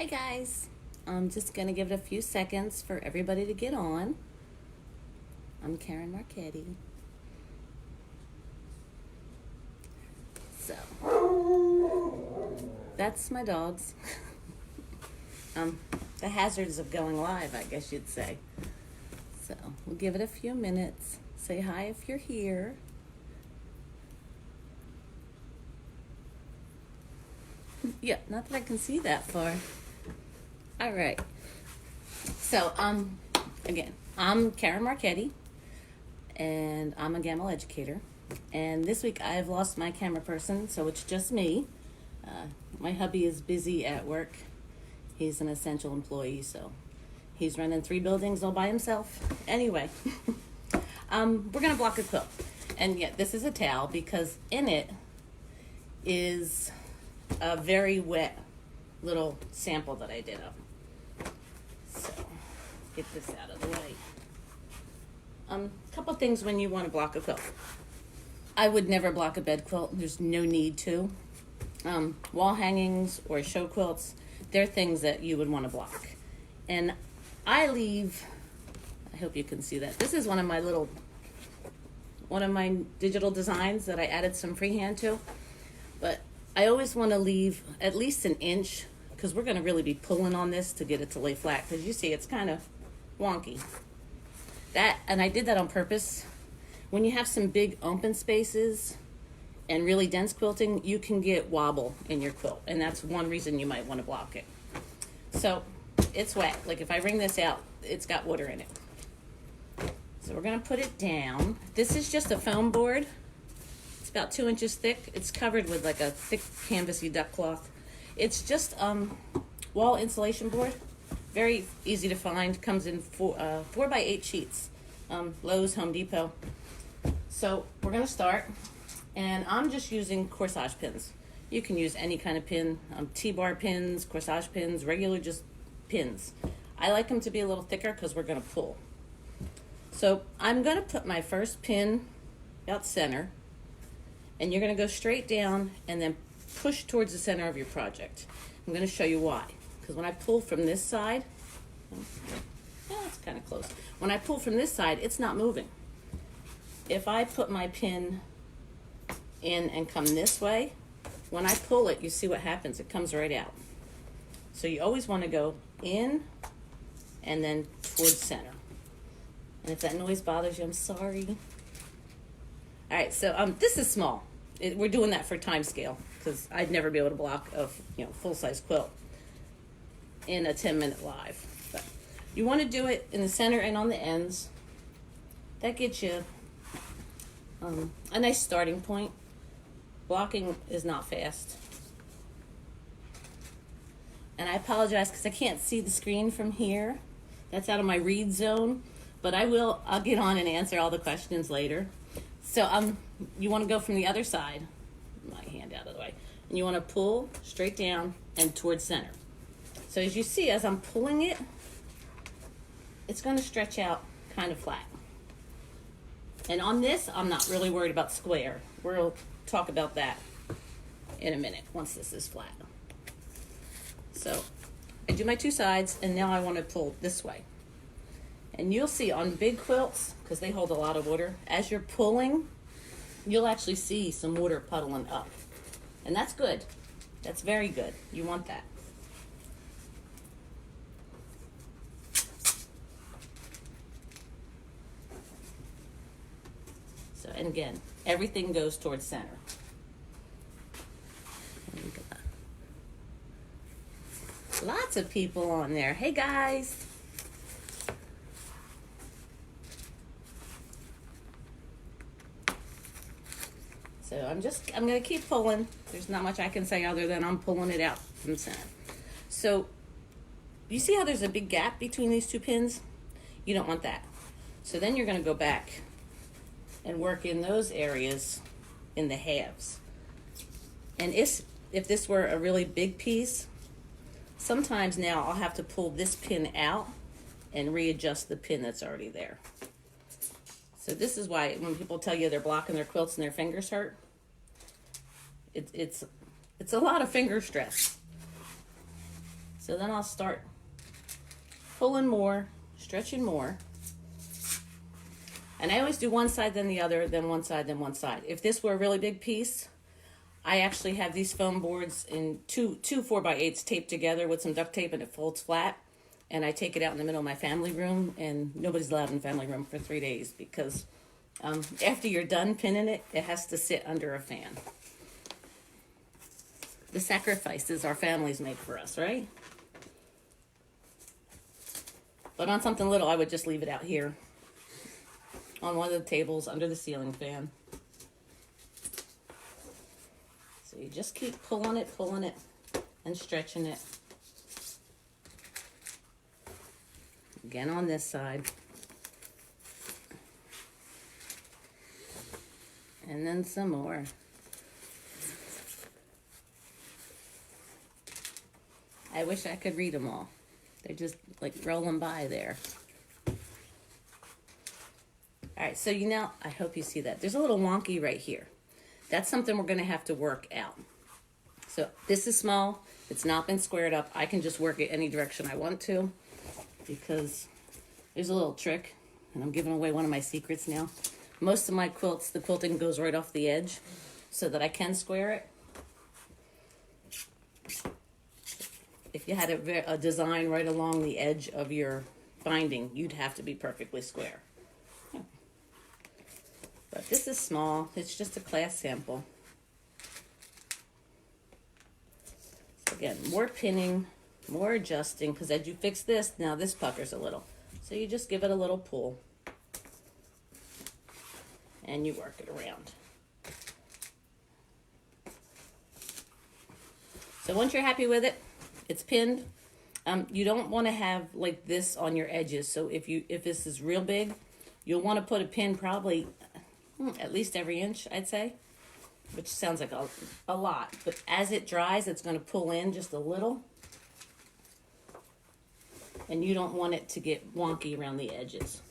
Hi guys, I'm just gonna give it a few seconds for everybody to get on. I'm Karen Marchetti. So, that's my dogs. The hazards of going live, I guess you'd say. So, we'll give it a few minutes. Say hi if you're here. Yeah, not that I can see that far. All right. So, again, I'm Karen Marchetti, and I'm a Gamma educator. And this week I've lost my camera person, so it's just me. My hubby is busy at work. He's an essential employee, so he's running 3 buildings all by himself. Anyway, we're gonna block a quilt. And yeah, this is a towel because in it is a very wet little sample that I did of. So, get this out of the way. Couple things when you want to block a quilt. I would never block a bed quilt. There's no need to. Wall hangings or show quilts, they're things that you would want to block. And I hope you can see that. This is one of my digital designs that I added some freehand to. But I always want to leave at least an inch because we're going to really be pulling on this to get it to lay flat. Because you see, it's kind of wonky. And I did that on purpose. When you have some big open spaces and really dense quilting, you can get wobble in your quilt. And that's one reason you might want to block it. So it's wet. Like if I wring this out, it's got water in it. So we're going to put it down. This is just a foam board. It's about 2 inches thick. It's covered with like a thick canvasy duck cloth. It's just wall insulation board. Very easy to find. Comes in 4 by 8 sheets. Lowe's, Home Depot. So we're going to start. And I'm just using corsage pins. You can use any kind of pin. T-bar pins, corsage pins, regular just pins. I like them to be a little thicker because we're going to pull. So I'm going to put my first pin about center. And you're going to go straight down and then push towards the center of your project. I'm going to show you why. Because when I pull from this side, it's kind of close. When I pull from this side, it's not moving. If I put my pin in and come this way, when I pull it, you see what happens. It comes right out. So you always want to go in and then towards center. And if that noise bothers you, I'm sorry. All right, so this is small. We're doing that for time scale because I'd never be able to block a full-size quilt in a 10-minute live. But you want to do it in the center and on the ends. That gets you a nice starting point. Blocking is not fast. And I apologize because I can't see the screen from here. That's out of my read zone. But I'll get on and answer all the questions later. So you want to go from the other side, my hand out of the way, and you want to pull straight down and towards center. So as you see, as I'm pulling it, it's going to stretch out kind of flat. And on this, I'm not really worried about square. We'll talk about that in a minute once this is flat. So I do my 2 sides, and now I want to pull this way. And you'll see on big quilts, because they hold a lot of water, as you're pulling, you'll actually see some water puddling up. And that's good. That's very good. You want that. So, and again, everything goes towards center. Lots of people on there. Hey guys. So I'm going to keep pulling. There's not much I can say other than I'm pulling it out from center. So you see how there's a big gap between these 2 pins? You don't want that. So then you're going to go back and work in those areas in the halves. And if this were a really big piece, sometimes now I'll have to pull this pin out and readjust the pin that's already there. So this is why when people tell you they're blocking their quilts and their fingers hurt, it's a lot of finger stress. So then I'll start pulling more, stretching more. And I always do one side, then the other, then one side, then one side. If this were a really big piece, I actually have these foam boards in two 4x8s taped together with some duct tape, and it folds flat. And I take it out in the middle of my family room, and nobody's allowed in the family room for 3 days because after you're done pinning it, it has to sit under a fan. The sacrifices our families make for us, right? But on something little, I would just leave it out here on one of the tables under the ceiling fan. So you just keep pulling it, and stretching it. Again on this side. And then some more. I wish I could read them all. They're just like rolling by there. All right, so I hope you see that. There's a little wonky right here. That's something we're gonna have to work out. So this is small, it's not been squared up. I can just work it any direction I want to because there's a little trick, and I'm giving away one of my secrets now. Most of my quilts, the quilting goes right off the edge so that I can square it. If you had a design right along the edge of your binding, you'd have to be perfectly square. Yeah. But this is small. It's just a class sample. So again, more pinning, more adjusting, because as you fix this, now this puckers a little. So you just give it a little pull. And you work it around. So once you're happy with it, it's pinned. You don't want to have like this on your edges. So if this is real big, you'll want to put a pin probably at least every inch, I'd say, which sounds like a lot. But as it dries, it's going to pull in just a little. And you don't want it to get wonky around the edges.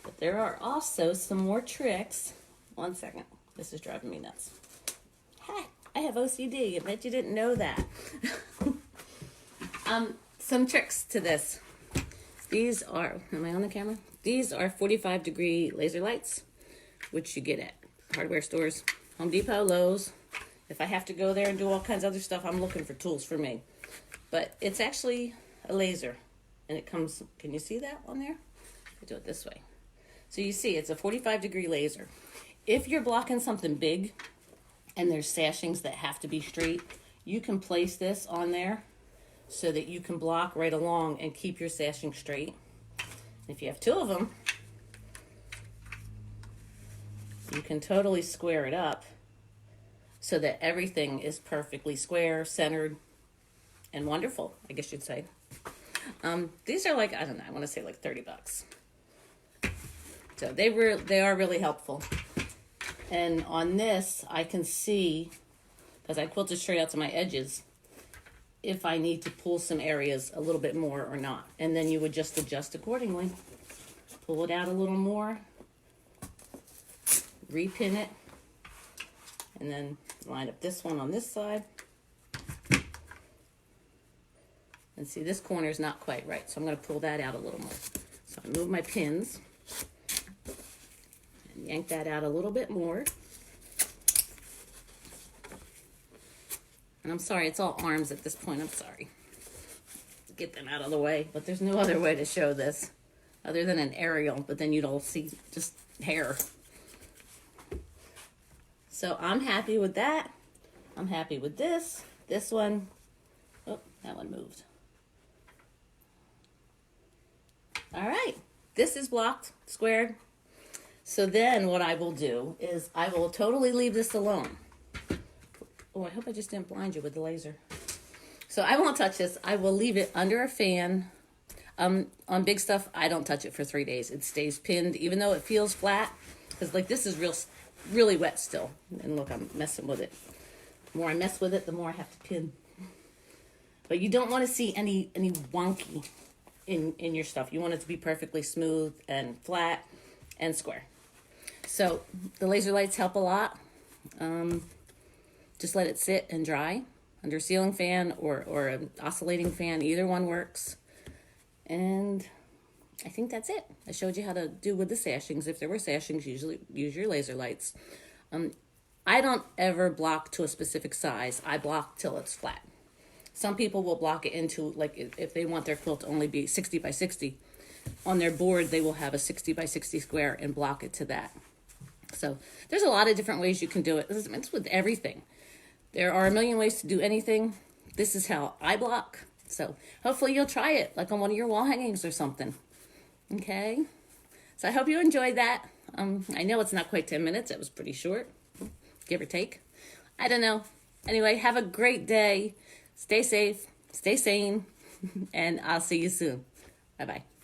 But there are also some more tricks. One second. This is driving me nuts. Hi, I have OCD. I bet you didn't know that. Some tricks to this. These are, am I on the camera? These are 45-degree laser lights, which you get at hardware stores, Home Depot, Lowe's. If I have to go there and do all kinds of other stuff, I'm looking for tools for me. But it's actually a laser, and it comes, can you see that on there? I do it this way. So you see, it's a 45-degree laser. If you're blocking something big and there's sashings that have to be straight, you can place this on there so that you can block right along and keep your sashing straight. If you have two of them, you can totally square it up so that everything is perfectly square, centered, and wonderful, I guess you'd say. These are like, I don't know, I want to say like $30. So they are really helpful. And on this, I can see, because I quilted straight out to my edges, if I need to pull some areas a little bit more or not. And then you would just adjust accordingly. Pull it out a little more, repin it, and then line up this one on this side. And see, this corner is not quite right, so I'm going to pull that out a little more. So I move my pins and yank that out a little bit more. And I'm sorry, it's all arms at this point. I'm sorry. Get them out of the way, but there's no other way to show this other than an aerial, but then you'd all see just hair. So I'm happy with that. I'm happy with this. This one, oh, that one moved. All right, this is blocked, squared. So then what I will do is I will totally leave this alone. Oh, I hope I just didn't blind you with the laser. So I won't touch this. I will leave it under a fan. On big stuff, I don't touch it for 3 days. It stays pinned, even though it feels flat. Because like this is really wet still. And look, I'm messing with it. The more I mess with it, the more I have to pin. But you don't want to see any wonky in your stuff. You want it to be perfectly smooth and flat and square. So the laser lights help a lot. Just let it sit and dry under ceiling fan or an oscillating fan. Either one works. And I think that's it. I showed you how to do with the sashings. If there were sashings, usually use your laser lights. I don't ever block to a specific size. I block till it's flat. Some people will block it into, like, if they want their quilt to only be 60 by 60, on their board they will have a 60 by 60 square and block it to that. So there's a lot of different ways you can do it. It's with everything. There are a million ways to do anything. This is how I block. So hopefully you'll try it, like on one of your wall hangings or something. Okay? So I hope you enjoyed that. I know it's not quite 10 minutes. It was pretty short, give or take. I don't know. Anyway, have a great day. Stay safe, stay sane, and I'll see you soon. Bye-bye.